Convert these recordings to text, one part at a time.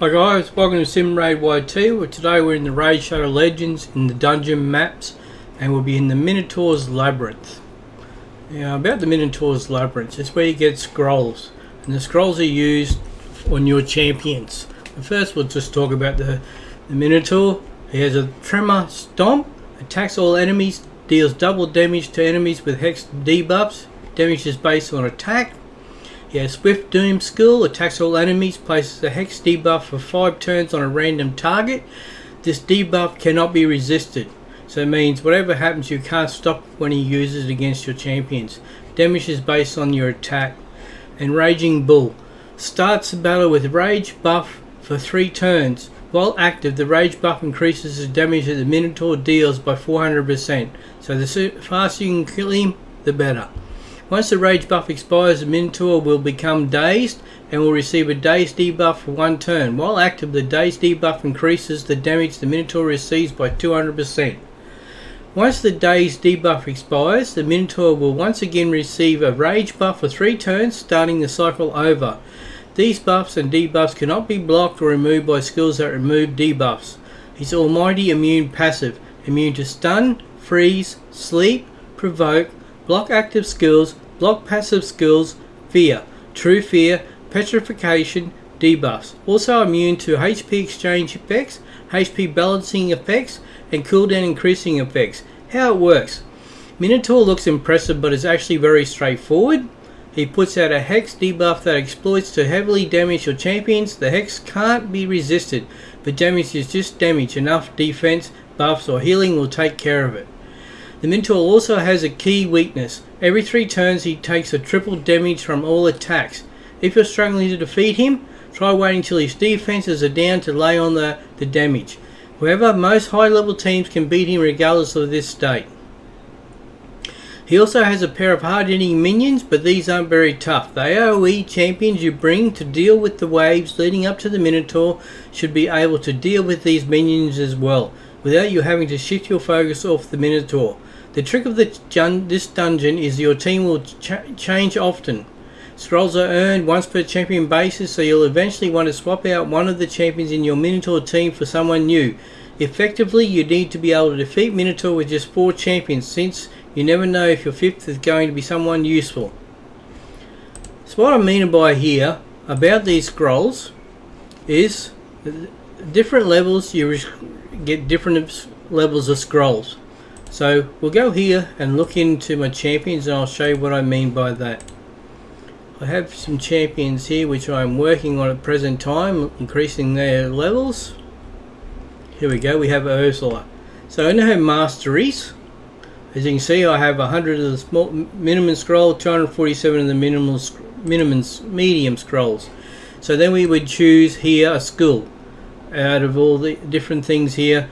Hi guys, welcome to Sim Raid YT. Today we're in the Raid Shadow Legends in the dungeon maps, and we'll be in the Minotaur's Labyrinth. Now about the Minotaur's Labyrinth, it's where you get scrolls, and the scrolls are used on your champions. But first we'll just talk about the Minotaur. He has a Tremor Stomp, attacks all enemies, deals double damage to enemies with hex debuffs, damage is based on attack. He has Swift Doom skill, attacks all enemies, places a hex debuff for 5 turns on a random target. This debuff cannot be resisted, so it means whatever happens you can't stop when he uses it against your champions. Damage is based on your attack. And Raging Bull starts the battle with Rage buff for 3 turns. While active, the Rage buff increases the damage that the Minotaur deals by 400%, so the faster you can kill him, the better. Once the Rage buff expires, the Minotaur will become dazed and will receive a dazed debuff for 1 turn. While active, the dazed debuff increases the damage the Minotaur receives by 200%. Once the dazed debuff expires, the Minotaur will once again receive a Rage buff for 3 turns, starting the cycle over. These buffs and debuffs cannot be blocked or removed by skills that remove debuffs. His Almighty Immune passive, immune to stun, freeze, sleep, provoke, block active skills, block passive skills, fear, true fear, petrification, debuffs. Also immune to HP exchange effects, HP balancing effects, and cooldown increasing effects. How it works. Minotaur looks impressive but is actually very straightforward. He puts out a hex debuff that exploits to heavily damage your champions. The hex can't be resisted, but damage is just damage. Enough defense, buffs or healing will take care of it. The Minotaur also has a key weakness. Every 3 turns he takes a triple damage from all attacks. If you're struggling to defeat him, try waiting till his defenses are down to lay on the damage. However, most high level teams can beat him regardless of this state. He also has a pair of hard hitting minions, but these aren't very tough. The AoE champions you bring to deal with the waves leading up to the Minotaur should be able to deal with these minions as well, without you having to shift your focus off the Minotaur. The trick of this dungeon is your team will change often. Scrolls are earned once per champion basis, so you'll eventually want to swap out one of the champions in your Minotaur team for someone new. Effectively, you need to be able to defeat Minotaur with just 4 champions, since you never know if your 5th is going to be someone useful. So what I mean by here about these scrolls is different levels you get different levels of scrolls. So we'll go here and look into my champions and I'll show you what I mean by that. I have some champions here which I'm working on at present time, increasing their levels. Here we go, we have Ursula. So in her masteries, as you can see, I have 100 of the small minimum scroll, 247 of the medium scrolls. So then we would choose here a skill out of all the different things here.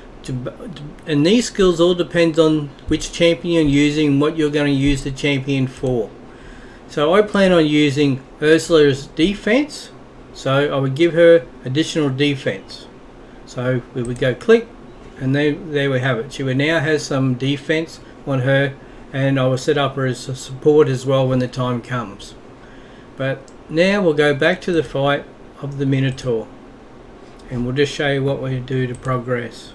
And these skills all depend on which champion you're using and what you're going to use the champion for. So I plan on using Ursula's defense, so I would give her additional defense. So we would go click, and there we have it. She would now has some defense on her, and I will set up her as a support as well when the time comes. But now we'll go back to the fight of the Minotaur, and we'll just show you what we do to progress.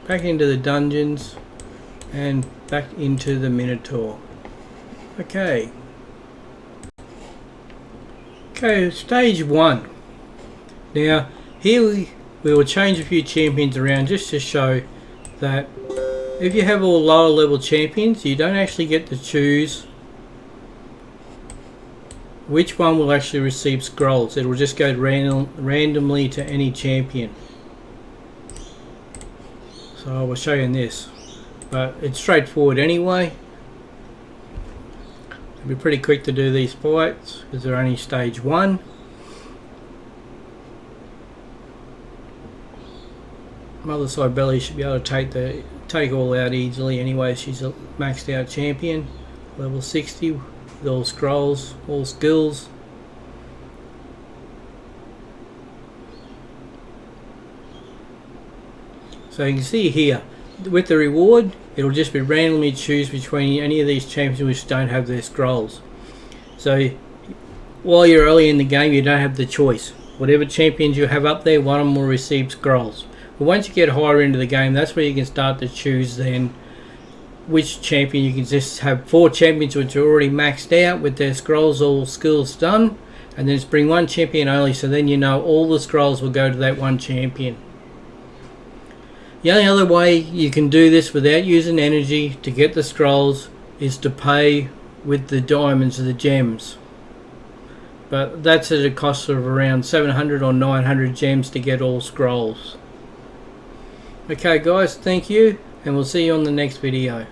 Back into the dungeons and back into the Minotaur. Okay, stage 1. Now here we will change a few champions around just to show that if you have all lower level champions, you don't actually get to choose which one will actually receive scrolls. It will just go randomly to any champion. So I will show you in this, but it's straightforward anyway. It'll be pretty quick to do these fights because they're only stage 1. Mother Cybele should be able to take all out easily anyway. She's a maxed out champion, level 60 with all scrolls, all skills. So you can see here, with the reward, it'll just be randomly choose between any of these champions which don't have their scrolls. So while you're early in the game, you don't have the choice. Whatever champions you have up there, one of them will receive scrolls. But once you get higher into the game, that's where you can start to choose then which champion. You can just have 4 champions which are already maxed out with their scrolls, all skills done, and then just bring one champion only, so then you know all the scrolls will go to that one champion. The only other way you can do this without using energy to get the scrolls is to pay with the diamonds or the gems. But that's at a cost of around 700 or 900 gems to get all scrolls. Okay guys, thank you, and we'll see you on the next video.